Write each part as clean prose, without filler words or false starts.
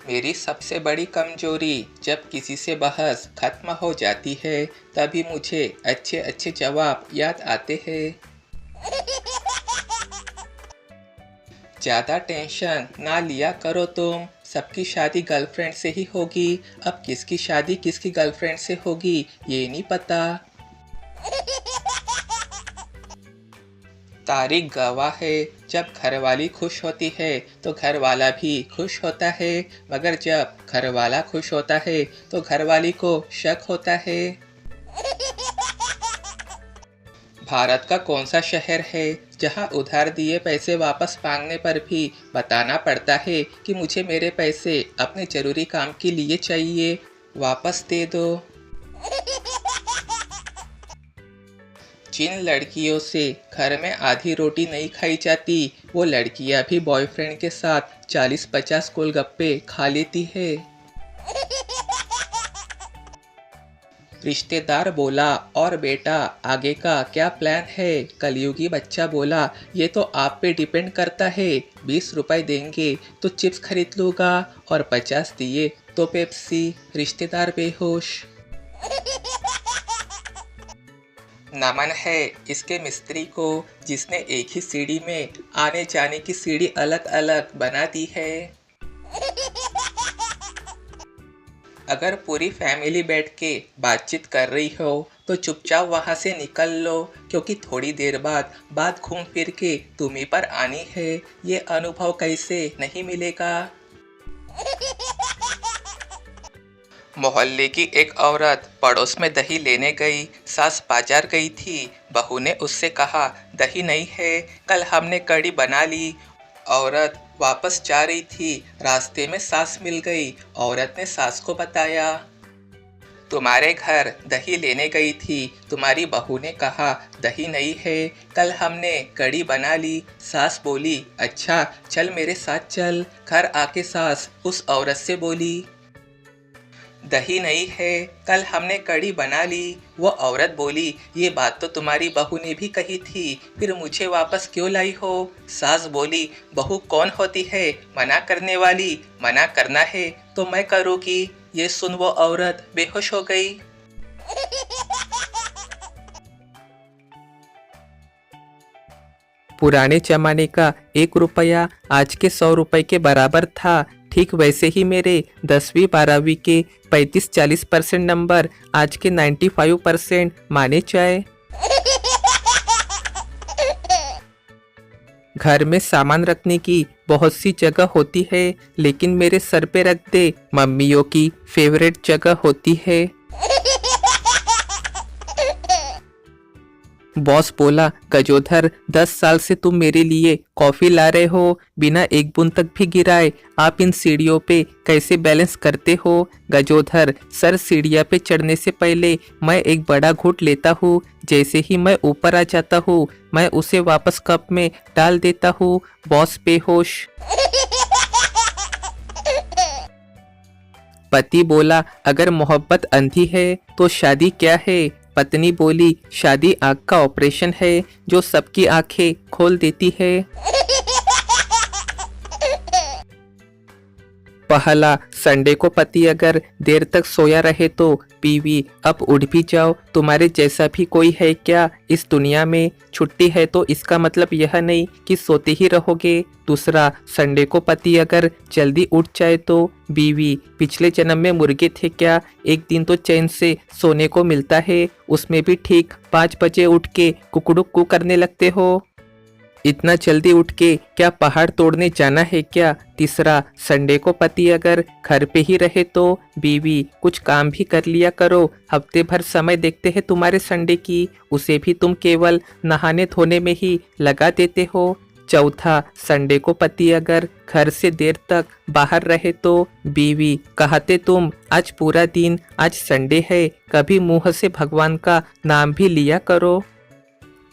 मेरी सबसे बड़ी कमजोरी जब किसी से बहस खत्म हो जाती है तभी मुझे अच्छे अच्छे जवाब याद आते हैं। ज़्यादा टेंशन ना लिया करो तुम, सबकी शादी गर्लफ्रेंड से ही होगी। अब किसकी शादी किसकी गर्लफ्रेंड से होगी ये नहीं पता। तारीख गवाह है, जब घरवाली खुश होती है तो घरवाला भी खुश होता है, मगर जब घरवाला खुश होता है तो घरवाली को शक होता है। भारत का कौन सा शहर है जहां उधार दिए पैसे वापस मांगने पर भी बताना पड़ता है कि मुझे मेरे पैसे अपने जरूरी काम के लिए चाहिए, वापस दे दो। जिन लड़कियों से घर में आधी रोटी नहीं खाई जाती वो लड़कियां भी बॉयफ्रेंड के साथ 40-50 गोलगप्पे खा लेती है। रिश्तेदार बोला, और बेटा आगे का क्या प्लान है? कलयुगी बच्चा बोला, ये तो आप पे डिपेंड करता है। 20 रुपए देंगे तो चिप्स खरीद लूँगा और 50 दिए तो पेप्सी। रिश्तेदार बेहोश। नमन है इसके मिस्त्री को जिसने एक ही सीढ़ी में आने जाने की सीढ़ी अलग अलग बना दी है। अगर पूरी फैमिली बैठ के बातचीत कर रही हो तो चुपचाप वहाँ से निकल लो, क्योंकि थोड़ी देर बाद बात घूम फिर के तुम्ही पर आनी है। ये अनुभव कैसे नहीं मिलेगा। मोहल्ले की एक औरत पड़ोस में दही लेने गई। सास बाजार गई थी। बहू ने उससे कहा, दही नहीं है, कल हमने कढ़ी बना ली। औरत वापस जा रही थी, रास्ते में सास मिल गई। औरत ने सास को बताया, तुम्हारे घर दही लेने गई थी। तुम्हारी बहू ने कहा, दही नहीं है, कल हमने कढ़ी बना ली। सास बोली, अच्छा चल मेरे साथ चल। घर आके सास उस औरत से बोली, दही नहीं है, कल हमने कढ़ी बना ली। वो औरत बोली, ये बात तो तुम्हारी बहू ने भी कही थी, फिर मुझे वापस क्यों लाई हो? सास बोली, बहू कौन होती है मना करने वाली? मना करना है तो मैं करूँगी। ये सुन वो औरत बेहोश हो गई। पुराने जमाने का 1 रुपया आज के 100 रुपए के बराबर था। ठीक वैसे ही मेरे 10वीं 12वीं के 35-40% नंबर आज के 95% माने जाए। घर में सामान रखने की बहुत सी जगह होती है, लेकिन मेरे सर पे रख दे मम्मियों की फेवरेट जगह होती है। बॉस बोला, गजोधर 10 साल से तुम मेरे लिए कॉफी ला रहे हो, बिना एक बूंद तक भी गिराए। आप इन सीढ़ियों पे कैसे बैलेंस करते हो? गजोधर, सर सीढ़ियाँ पे चढ़ने से पहले मैं एक बड़ा घूंट लेता हूँ। जैसे ही मैं ऊपर आ जाता हूँ मैं उसे वापस कप में डाल देता हूँ। बॉस बेहोश। पति बोला, अगर मोहब्बत अंधी है तो शादी क्या है? पत्नी बोली, शादी आँख का ऑपरेशन है जो सबकी आंखें खोल देती है। पहला, संडे को पति अगर देर तक सोया रहे तो बीवी, अब उठ भी जाओ, तुम्हारे जैसा भी कोई है क्या इस दुनिया में? छुट्टी है तो इसका मतलब यह नहीं कि सोते ही रहोगे। दूसरा, संडे को पति अगर जल्दी उठ जाए तो बीवी, पिछले जन्म में मुर्गे थे क्या? एक दिन तो चैन से सोने को मिलता है, उसमें भी ठीक 5 बजे उठ के कुकड़ुक करने लगते हो। इतना जल्दी उठ के क्या पहाड़ तोड़ने जाना है क्या? तीसरा, संडे को पति अगर घर पे ही रहे तो बीवी, कुछ काम भी कर लिया करो, हफ्ते भर समय देखते हैं तुम्हारे संडे की, उसे भी तुम केवल नहाने धोने में ही लगा देते हो। चौथा, संडे को पति अगर घर से देर तक बाहर रहे तो बीवी, कहते तुम आज पूरा दिन, आज संडे है, कभी मुंह से भगवान का नाम भी लिया करो।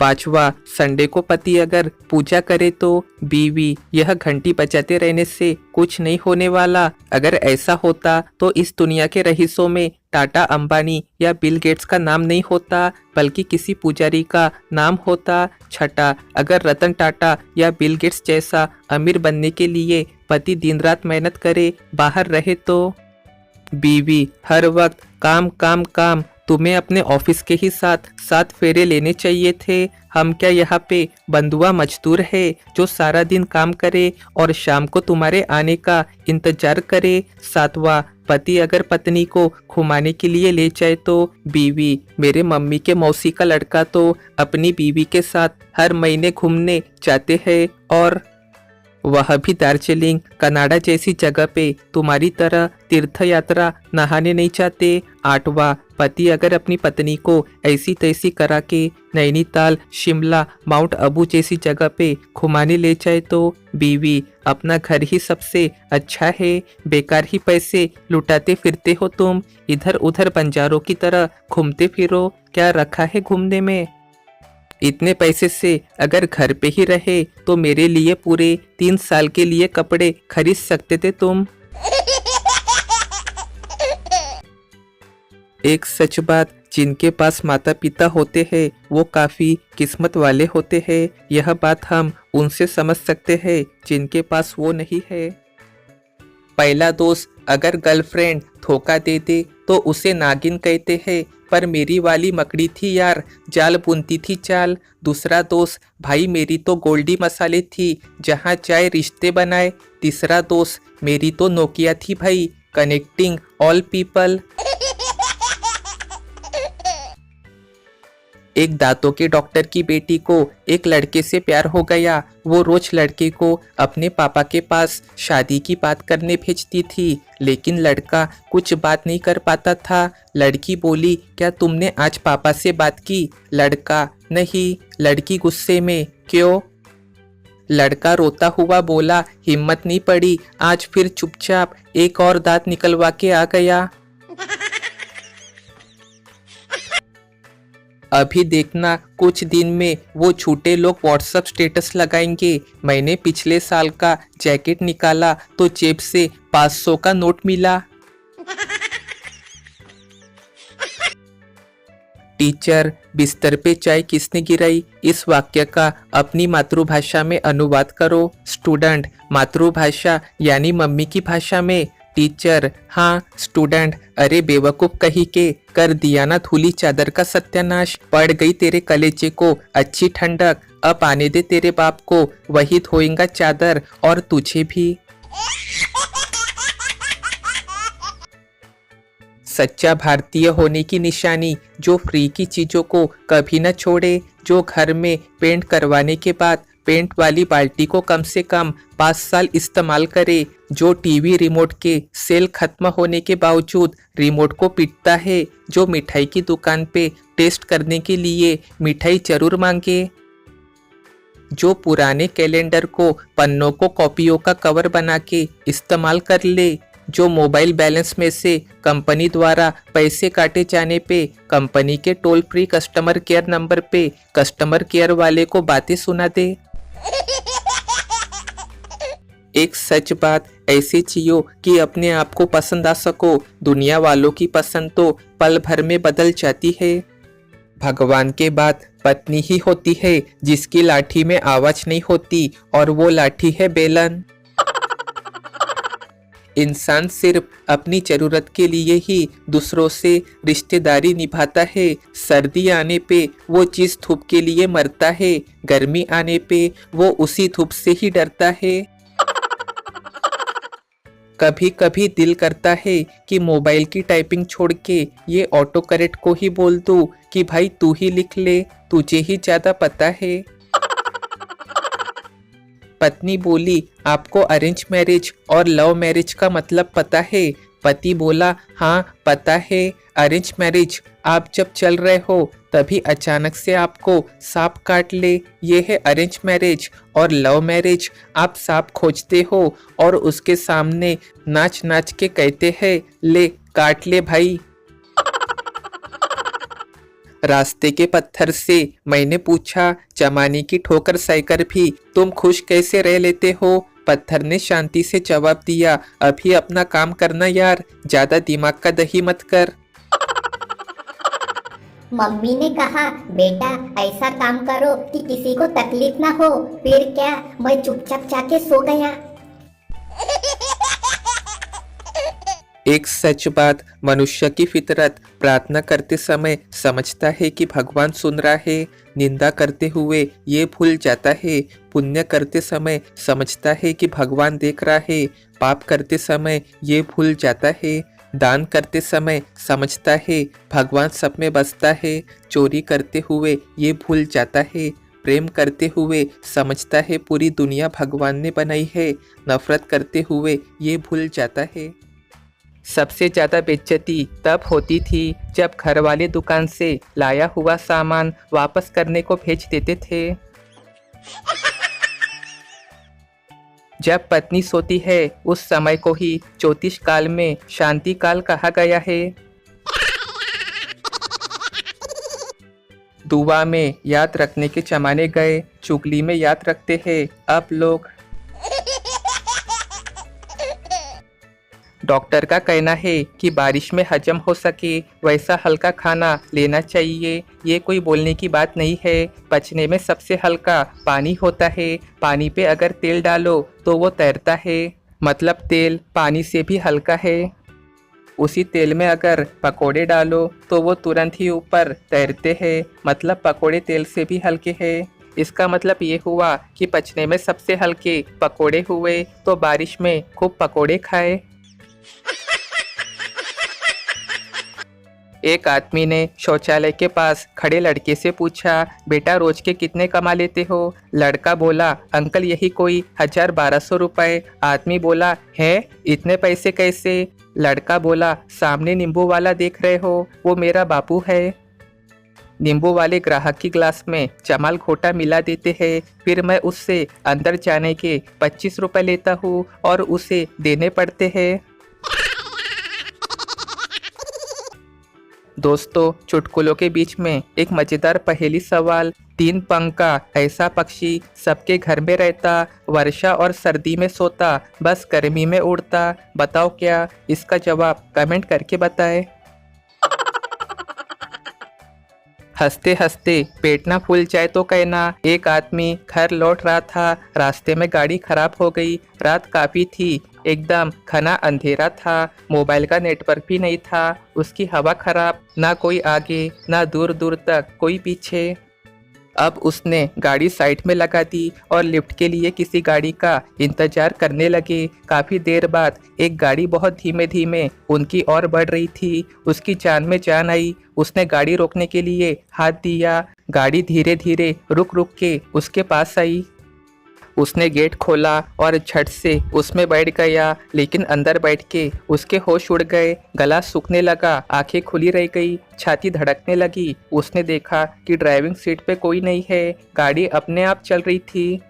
पांचवा, संडे को पति अगर पूजा करे तो बीवी, यह घंटी बजाते रहने से कुछ नहीं होने वाला। अगर ऐसा होता तो इस दुनिया के रईसों में टाटा, अंबानी या बिल गेट्स का नाम नहीं होता, बल्कि किसी पुजारी का नाम होता। छठा, अगर रतन टाटा या बिल गेट्स जैसा अमीर बनने के लिए पति दिन रात मेहनत करे, बाहर रहे तो। बीवी हर वक्त काम काम काम, तुम्हें अपने ऑफिस के ही साथ सात फेरे लेने चाहिए थे। हम क्या यहाँ पे बंधुआ मजदूर है जो सारा दिन काम करे और शाम को तुम्हारे आने का इंतजार करे। सातवां, पति अगर पत्नी को घुमाने के लिए ले जाए तो। बीवी, मेरे मम्मी के मौसी का लड़का तो अपनी बीवी के साथ हर महीने घूमने जाते हैं, और वह भी दार्जिलिंग कनाडा जैसी जगह पे तुम्हारी तरह तीर्थ यात्रा नहाने नहीं जाते। आठवां, पति अगर अपनी पत्नी को ऐसी तैसी करा के नैनीताल, शिमला, माउंट आबू जैसी जगह पे घुमाने ले जाए तो। बीवी, अपना घर ही सबसे अच्छा है, बेकार ही पैसे लुटाते फिरते हो तुम, इधर उधर बंजारों की तरह घूमते फिरो, क्या रखा है घूमने में। इतने पैसे से अगर घर पे ही रहे तो मेरे लिए पूरे 3 साल के लिए कपड़े खरीद सकते थे तुम। एक सच बात, जिनके पास माता पिता होते हैं वो काफी किस्मत वाले होते हैं। यह बात हम उनसे समझ सकते हैं जिनके पास वो नहीं है। पहला दोस्त, अगर गर्लफ्रेंड धोखा दे दे तो उसे नागिन कहते हैं, पर मेरी वाली मकड़ी थी यार, जाल बुनती थी चाल। दूसरा दोस्त, भाई मेरी तो गोल्डी मसाले थी, जहाँ चाहे रिश्ते बनाए। तीसरा दोस्त, मेरी तो नोकिया थी भाई, कनेक्टिंग ऑल पीपल। एक दांतों के डॉक्टर की बेटी को एक लड़के से प्यार हो गया। वो रोज लड़के को अपने पापा के पास शादी की बात करने भेजती थी, लेकिन लड़का कुछ बात नहीं कर पाता था। लड़की बोली, क्या तुमने आज पापा से बात की? लड़का, नहीं। लड़की गुस्से में, क्यों? लड़का रोता हुआ बोला, हिम्मत नहीं पड़ी आज, फिर चुपचाप एक और दांत निकलवा के आ गया। अभी देखना कुछ दिन में वो झूठे लोग व्हाट्सएप स्टेटस लगाएंगे, मैंने पिछले साल का जैकेट निकाला तो जेब से 500 का नोट मिला। टीचर, बिस्तर पे चाय किसने गिराई? इस वाक्य का अपनी मातृभाषा में अनुवाद करो। स्टूडेंट, मातृभाषा यानी मम्मी की भाषा में। टीचर, हाँ। स्टूडेंट, अरे बेवकूफ कही के, कर दिया ना धूली चादर का सत्यानाश, पड़ गई तेरे कलेजे को अच्छी ठंडक, अब आने दे तेरे बाप को, वही धोएगा चादर और तुझे भी। सच्चा भारतीय होने की निशानी, जो फ्री की चीजों को कभी न छोड़े, जो घर में पेंट करवाने के बाद पेंट वाली बाल्टी को कम से कम 5 साल इस्तेमाल करे, जो टीवी रिमोट के सेल खत्म होने के बावजूद रिमोट को पीटता है, जो मिठाई की दुकान पे टेस्ट करने के लिए मिठाई जरूर मांगे, जो पुराने कैलेंडर को पन्नों को कॉपियों का कवर बना के इस्तेमाल कर ले, जो मोबाइल बैलेंस में से कंपनी द्वारा पैसे काटे जाने पे कंपनी के toll free customer care number पे कस्टमर केयर वाले को बातें सुना दे। एक सच बात, ऐसे जियो कि अपने आप को पसंद आ सको, दुनिया वालों की पसंद तो पल भर में बदल जाती है। भगवान के बाद पत्नी ही होती है जिसकी लाठी में आवाज नहीं होती, और वो लाठी है बेलन। इंसान सिर्फ अपनी जरूरत के लिए ही दूसरों से रिश्तेदारी निभाता है। सर्दी आने पे वो जिस धूप के लिए मरता है, गर्मी आने पे वो उसी धूप से ही डरता है। कभी कभी दिल करता है कि मोबाइल की टाइपिंग छोड़ के ये ऑटो करेक्ट को ही बोल दूं कि भाई तू ही लिख ले, तुझे ही ज्यादा पता है। पत्नी बोली, आपको अरेंज मैरिज और लव मैरिज का मतलब पता है? पति बोला, हाँ पता है। अरेंज मैरिज आप जब चल रहे हो तभी अचानक से आपको सांप काट ले, ये है अरेंज मैरिज। और लव मैरिज आप सांप खोजते हो और उसके सामने नाच नाच के कहते हैं, ले काट ले भाई। रास्ते के पत्थर से मैंने पूछा, जमाने की ठोकर सहकर भी तुम खुश कैसे रह लेते हो? पत्थर ने शांति से जवाब दिया, अभी अपना काम करना यार, ज्यादा दिमाग का दही मत कर। मम्मी ने कहा, बेटा ऐसा काम करो कि किसी को तकलीफ ना हो। फिर क्या, मैं चुपचाप जाके सो गया। एक सच बात, मनुष्य की फितरत प्रार्थना करते समय समझता है कि भगवान सुन रहा है, निंदा करते हुए ये भूल जाता है, पुण्य करते समय समझता है कि भगवान देख रहा है, पाप करते समय ये भूल जाता है, दान करते समय समझता है भगवान सब में बसता है, चोरी करते हुए ये भूल जाता है, प्रेम करते हुए समझता है पूरी दुनिया भगवान ने बनाई है, नफरत करते हुए ये भूल जाता है। सबसे ज़्यादा बेइज्जती तब होती थी जब घर वाले दुकान से लाया हुआ सामान वापस करने को भेज देते थे। जब पत्नी सोती है उस समय को ही ज्योतिष काल में शांति काल कहा गया है। दुआ में याद रखने के जमाने गए, चुगली में याद रखते हैं अब लोग। डॉक्टर का कहना है कि बारिश में हजम हो सके वैसा हल्का खाना लेना चाहिए। ये कोई बोलने की बात नहीं है, पचने में सबसे हल्का पानी होता है। पानी पे अगर तेल डालो तो वो तैरता है, मतलब तेल पानी से भी हल्का है। उसी तेल में अगर पकोड़े डालो तो वो तुरंत ही ऊपर तैरते हैं, मतलब पकोड़े तेल से भी हल्के हैं। इसका मतलब ये हुआ कि पचने में सबसे हल्के पकोड़े हुए तो बारिश में खूब पकोड़े खाए। एक आदमी ने शौचालय के पास खड़े लड़के से पूछा, बेटा रोज के कितने कमा लेते हो? लड़का बोला, अंकल यही कोई 1000-1200 रुपए। आदमी बोला, है इतने पैसे कैसे? लड़का बोला, सामने नींबू वाला देख रहे हो, वो मेरा बापू है। नींबू वाले ग्राहक की ग्लास में जमाल घोटा मिला देते हैं, फिर मैं उससे अंदर जाने के 25 रुपए लेता हूँ और उसे देने पड़ते हैं। दोस्तों, चुटकुलों के बीच में एक मजेदार पहेली सवाल। 3 पंख का ऐसा पक्षी सबके घर में रहता, वर्षा और सर्दी में सोता, बस गर्मी में उड़ता, बताओ क्या? इसका जवाब कमेंट करके बताएं। हंसते हंसते पेट ना फूल जाए तो कहना। एक आदमी घर लौट रहा था, रास्ते में गाड़ी खराब हो गई। रात काफ़ी थी, एकदम घना अंधेरा था, मोबाइल का नेटवर्क भी नहीं था, उसकी हवा खराब, ना कोई आगे ना दूर दूर तक कोई पीछे। अब उसने गाड़ी साइड में लगा दी और लिफ्ट के लिए किसी गाड़ी का इंतजार करने लगे। काफ़ी देर बाद एक गाड़ी बहुत धीमे धीमे उनकी ओर बढ़ रही थी। उसकी जान में जान आई, उसने गाड़ी रोकने के लिए हाथ दिया। गाड़ी धीरे धीरे रुक रुक के उसके पास आई। उसने गेट खोला और झट से उसमें बैठ गया, लेकिन अंदर बैठ के उसके होश उड़ गए, गला सूखने लगा, आंखें खुली रह गई, छाती धड़कने लगी। उसने देखा कि ड्राइविंग सीट पे कोई नहीं है, गाड़ी अपने आप चल रही थी।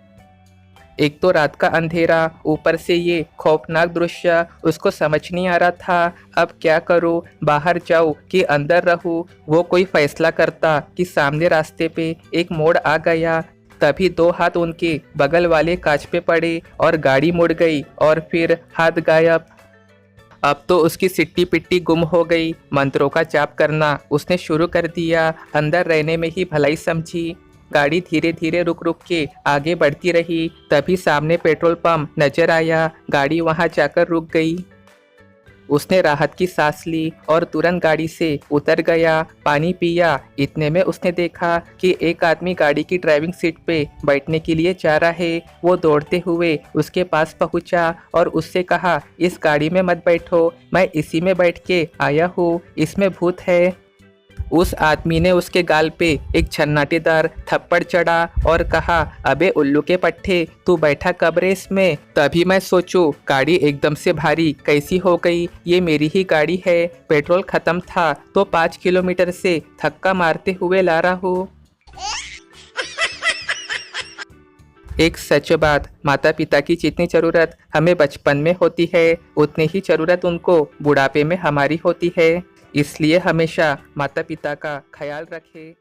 एक तो रात का अंधेरा, ऊपर से ये खौफनाक दृश्य, उसको समझ नहीं आ रहा था अब क्या करूं, बाहर जाऊं कि अंदर रहूं। वो कोई फैसला करता कि सामने रास्ते पे एक मोड़ आ गया। तभी 2 हाथ उनके बगल वाले कांच पे पड़े और गाड़ी मुड़ गई और फिर हाथ गायब। अब तो उसकी सिट्टी पिट्टी गुम हो गई। मंत्रों का जाप करना उसने शुरू कर दिया, अंदर रहने में ही भलाई समझी। गाड़ी धीरे धीरे रुक रुक के आगे बढ़ती रही। तभी सामने पेट्रोल पंप नजर आया, गाड़ी वहां जाकर रुक गई। उसने राहत की सांस ली और तुरंत गाड़ी से उतर गया, पानी पिया। इतने में उसने देखा कि एक आदमी गाड़ी की ड्राइविंग सीट पे बैठने के लिए जा रहा है। वो दौड़ते हुए उसके पास पहुंचा और उससे कहा, इस गाड़ी में मत बैठो, मैं इसी में बैठ के आया हूँ, इसमें भूत है। उस आदमी ने उसके गाल पे एक छन्नाटेदार थप्पड़ चढ़ा और कहा, अबे उल्लू के पट्टे, तू बैठा कब रे इसमें? तभी मैं सोचूं गाड़ी एकदम से भारी कैसी हो गई, ये मेरी ही गाड़ी है। पेट्रोल खत्म था तो 5 किलोमीटर से धक्का मारते हुए ला रहा हूँ। एक सच बात, माता पिता की जितनी ज़रूरत हमें बचपन में होती है, उतनी ही ज़रूरत उनको बुढ़ापे में हमारी होती है। इसलिए हमेशा माता पिता का ख्याल रखें।